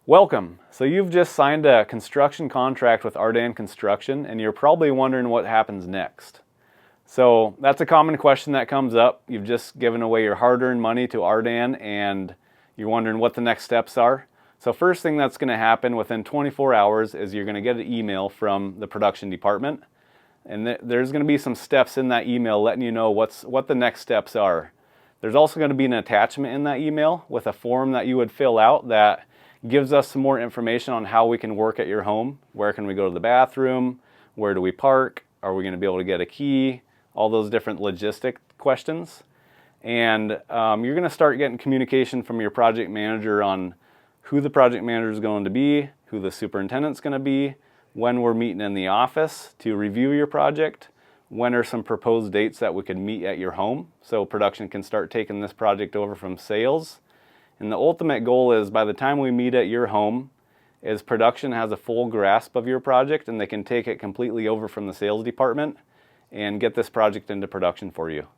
Welcome. So you've just signed a construction contract with ArDan Construction and you're probably wondering what happens next. So that's a common question that comes up. You've just given away your hard-earned money to ArDan and you're wondering what the next steps are. So first thing that's going to happen within 24 hours is you're going to get an email from the production department, and there's going to be some steps in that email letting you know what the next steps are. There's also going to be an attachment in that email with a form that you would fill out that gives us some more information on how we can work at your home. Where can we go to the bathroom? Where do we park? Are we going to be able to get a key? All those different logistic questions. And you're going to start getting communication from your project manager on who the project manager is going to be, who the superintendent's going to be, when we're meeting in the office to review your project, when are some proposed dates that we could meet at your home so production can start taking this project over from sales. And the ultimate goal is by the time we meet at your home is production has a full grasp of your project and they can take it completely over from the sales department and get this project into production for you.